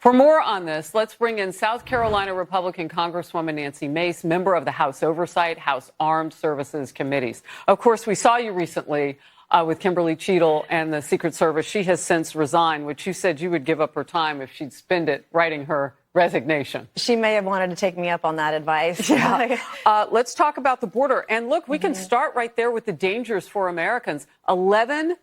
For more on this, let's bring in South Carolina Republican Congresswoman Nancy Mace, member of the House Oversight, House Armed Services Committees. Of course, we saw you recently with Kimberly Cheatle and the Secret Service. She has since resigned, which you said you would give up her time if she'd spend it writing her resignation. She may have wanted to take me up on that advice. Yeah. Let's talk about the border. And look, we can start right there with the dangers for Americans. 11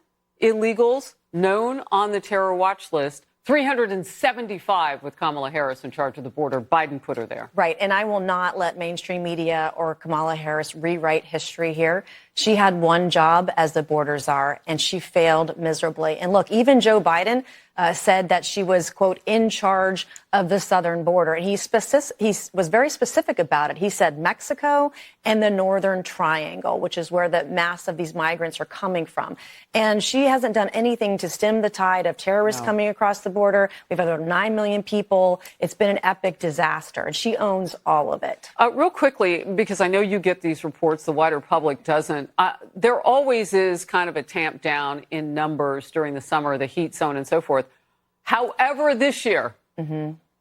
illegals known on the terror watch list. 375 with Kamala Harris in charge of the border. Biden put her there. Right. And I will not let mainstream media or Kamala Harris rewrite history here. She had one job as the border czar, and she failed miserably. And look, even Joe Biden said that she was, quote, in charge of the southern border. And he was very specific about it. He said Mexico and the northern triangle, which is where the mass of these migrants are coming from. And she hasn't done anything to stem the tide of terrorists coming across the border. We've had over 9 million people. It's been an epic disaster, and she owns all of it. Real quickly, because I know you get these reports, the wider public doesn't. There always is kind of a tamp down in numbers during the summer, the heat zone and so forth. However, this year,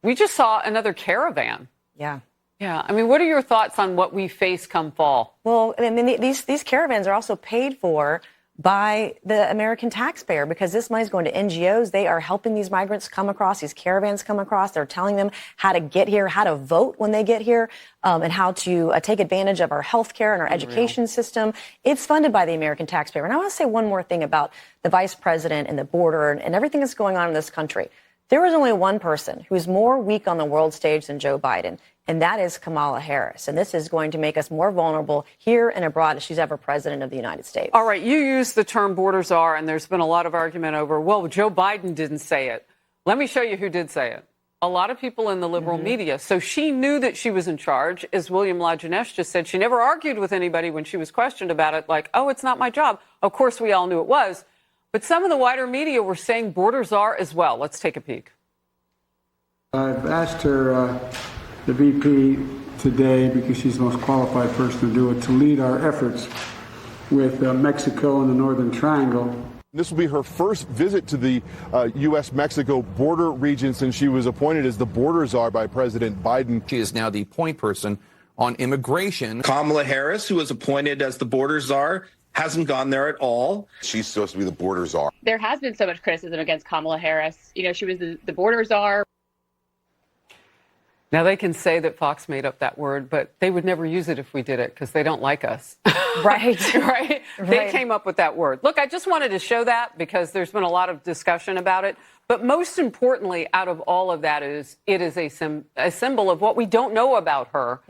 we just saw another caravan. Yeah. Yeah. I mean, what are your thoughts on what we face come fall? Well, I mean, these caravans are also paid for by the American taxpayer, because this money is going to NGOs. They are helping these migrants come across, these caravans come across. They're telling them how to get here, how to vote when they get here, and how to take advantage of our health care and our education system. It's funded by the American taxpayer. And I want to say one more thing about the vice president and the border and everything that's going on in this country. There is only one person who's more weak on the world stage than Joe Biden, and that is Kamala Harris. And this is going to make us more vulnerable here and abroad if she's ever president of the United States. All right. You use the term border czar, and there's been a lot of argument over, well, Joe Biden didn't say it. Let me show you who did say it. A lot of people in the liberal media. So she knew that she was in charge. As William LaJeunesse just said, she never argued with anybody when she was questioned about it, like, oh, it's not my job. Of course, we all knew it was. But some of the wider media were saying border czar as well. Let's take a peek. I've asked her, the VP, today, because she's the most qualified person to do it, to lead our efforts with Mexico and the Northern Triangle. This will be her first visit to the U.S.-Mexico border region since she was appointed as the border czar by President Biden. She is now the point person on immigration. Kamala Harris, who was appointed as the border czar, hasn't gone there at all. She's supposed to be the border czar. There has been so much criticism against Kamala Harris. You know, she was the border czar. Now, they can say that Fox made up that word, but they would never use it if we did it because they don't like us. Right. Right? They came up with that word. Look, I just wanted to show that because there's been a lot of discussion about it. But most importantly, out of all of that is it is a symbol of what we don't know about her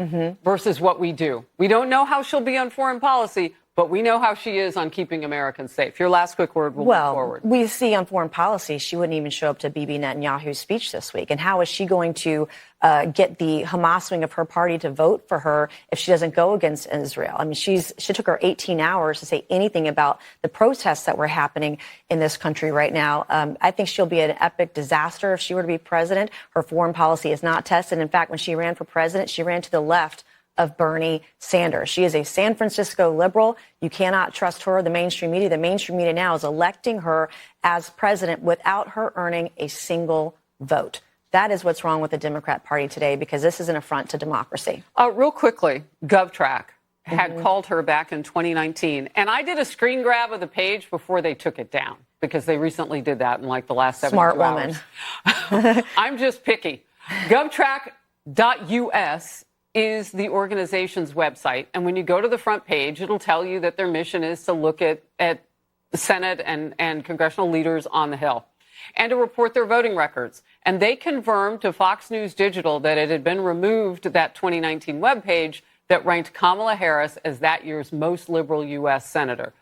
versus what we do. We don't know how she'll be on foreign policy, but we know how she is on keeping Americans safe. Your last quick word, we'll move forward. We see on foreign policy, she wouldn't even show up to Bibi Netanyahu's speech this week. And how is she going to get the Hamas wing of her party to vote for her if she doesn't go against Israel? I mean, she took her 18 hours to say anything about the protests that were happening in this country right now. I think she'll be an epic disaster if she were to be president. Her foreign policy is not tested. In fact, when she ran for president, she ran to the left of Bernie Sanders. She is a San Francisco liberal. You cannot trust her, the mainstream media. The mainstream media now is electing her as president without her earning a single vote. That is what's wrong with the Democrat Party today, because this is an affront to democracy. Real quickly, GovTrack had called her back in 2019. And I did a screen grab of the page before they took it down, because they recently did that in like the last 72 Smart hours. woman. I'm just picky. GovTrack.us is the organization's website. And when you go to the front page, it'll tell you that their mission is to look at the Senate and congressional leaders on the Hill and to report their voting records. And they confirmed to Fox News Digital that it had been removed, that 2019 webpage that ranked Kamala Harris as that year's most liberal U.S. senator.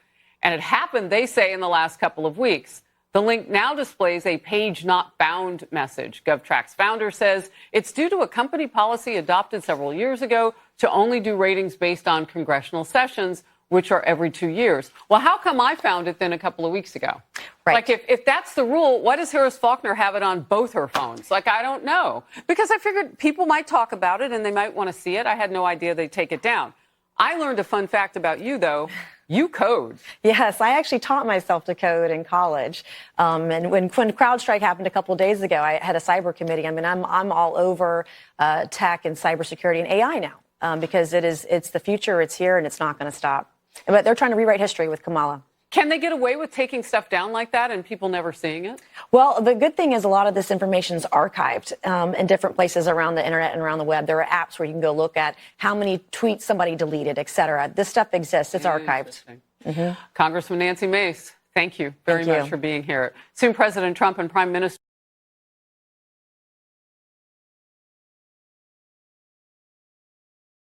And it happened, they say, in the last couple of weeks. The link now displays a page not found message. GovTrack's founder says it's due to a company policy adopted several years ago to only do ratings based on congressional sessions, which are every 2 years. Well, how come I found it then a couple of weeks ago? Right. Like, if that's the rule, why does Harris Faulkner have it on both her phones? Like, I don't know. Because I figured people might talk about it and they might want to see it. I had no idea they'd take it down. I learned a fun fact about you, though. You code. Yes, I actually taught myself to code in college. And when Crowdstrike happened a couple of days ago, I had a cyber committee. I mean, I'm all over tech and cybersecurity and AI now because it's the future. It's here and it's not going to stop. But they're trying to rewrite history with Kamala. Can they get away with taking stuff down like that and people never seeing it? Well, the good thing is a lot of this information is archived in different places around the internet and around the web. There are apps where you can go look at how many tweets somebody deleted, et cetera. This stuff exists. It's archived. Congressman Nancy Mace, thank you very much for being here. Soon President Trump and Prime Minister